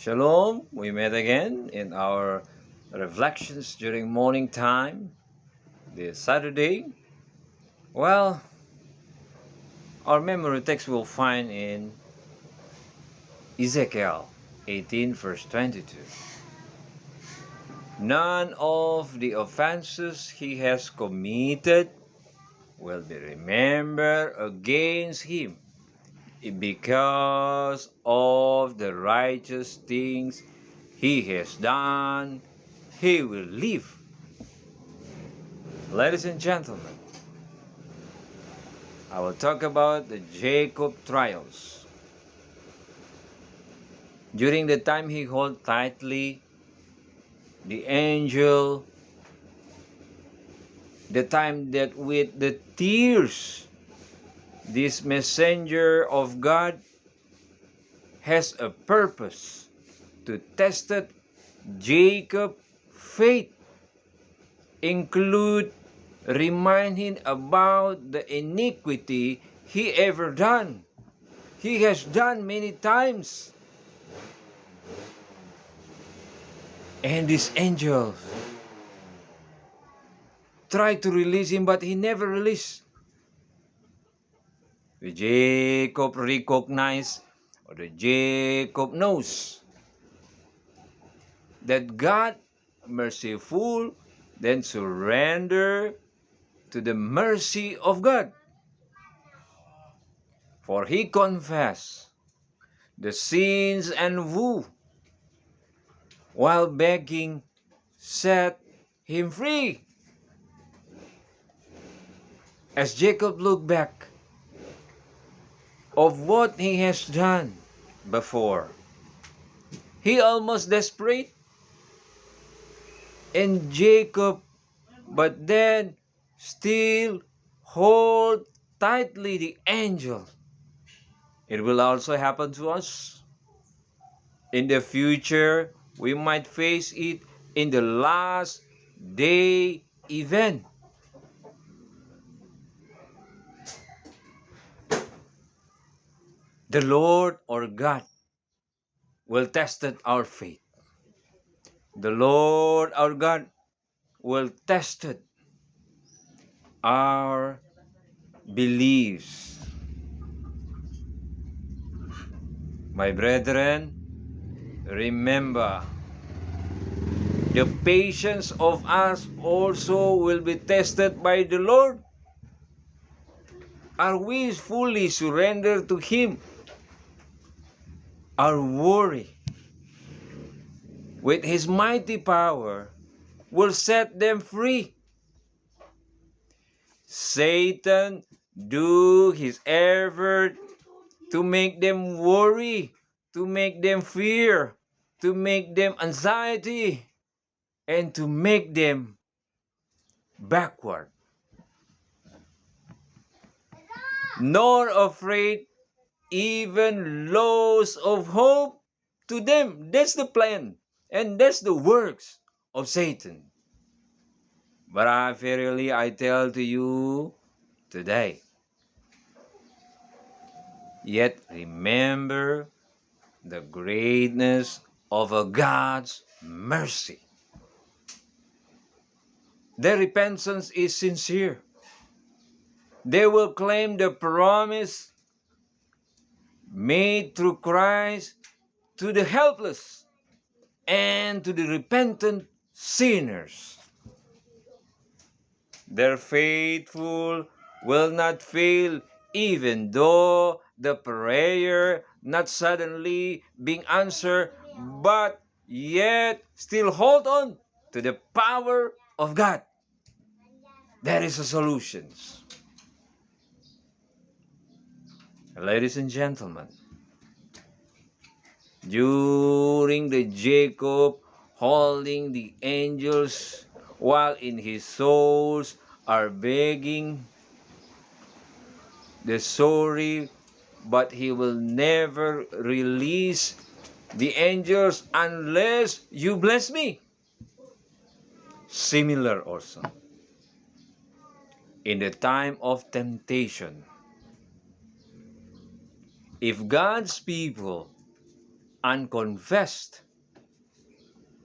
Shalom, we met again in our reflections during morning time this Saturday. Well, our memory text we'll find in Ezekiel 18 verse 22. None of the offenses he has committed will be remembered against him because of the righteous things he has done. He will live. Ladies and gentlemen, I will talk about the Jacob trials. During the time he held tightly the angel, the time that with the tears, this messenger of God has a purpose to test Jacob's faith, include remind him about the iniquity he ever done. He has done many times. And this angel tried to release him, but he never released. The Jacob recognized, or the Jacob knows, that God merciful, then surrender to the mercy of God. For he confessed the sins and woe, while begging, set him free. As Jacob looked back of what he has done before, he almost desperate in Jacob, but then still hold tightly the angel. It will also happen to us. In the future, we might face it in the last day event. The Lord or God will test our faith. The Lord our God will test our beliefs. My brethren, remember, the patience of us also will be tested by the Lord. Are we fully surrendered to Him? Our worry with His mighty power will set them free. Satan do his effort to make them worry, to make them fear, to make them anxiety, and to make them backward. Nor afraid, even loss of hope to them. That's the plan, and that's the works of Satan. But verily I tell to you today, yet remember the greatness of a God's mercy. Their repentance is sincere. They will claim the promise made through Christ to the helpless and to the repentant sinners. Their faithful will not fail, even though the prayer not suddenly being answered, but yet still hold on to the power of God. There is a solution. Ladies and gentlemen, during the Jacob holding the angels while in his souls are begging the sorry, but he will never release the angels unless you bless me. Similar also, in the time of temptation, if God's people unconfessed.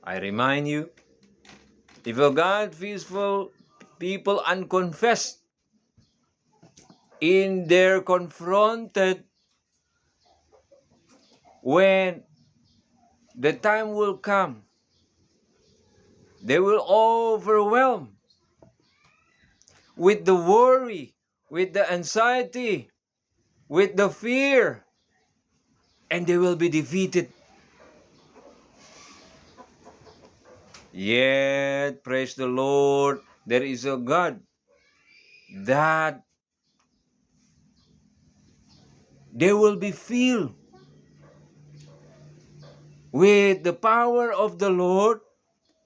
I remind you, if a God faithful people unconfessed, in their confronted, when the time will come, they will overwhelm with the worry, with the anxiety, with the fear, and they will be defeated. Yet, praise the Lord, there is a God that they will be filled with the power of the Lord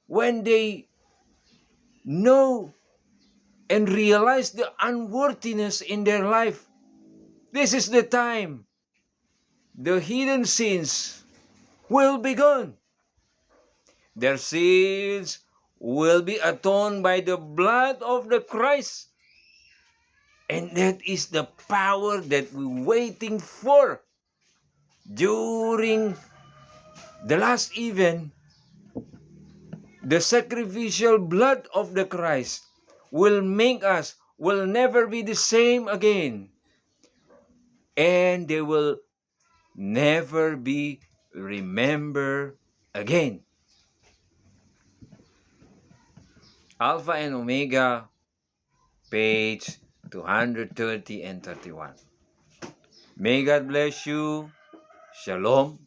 when they know and realize the unworthiness in their life. This is the time the hidden sins will be gone. Their sins will be atoned by the blood of the Christ. And that is the power that we're waiting for during the last event. The sacrificial blood of the Christ will make us, will never be the same again. And they will never be remembered again. Alpha and Omega, page 230 and 31. May God bless you. Shalom.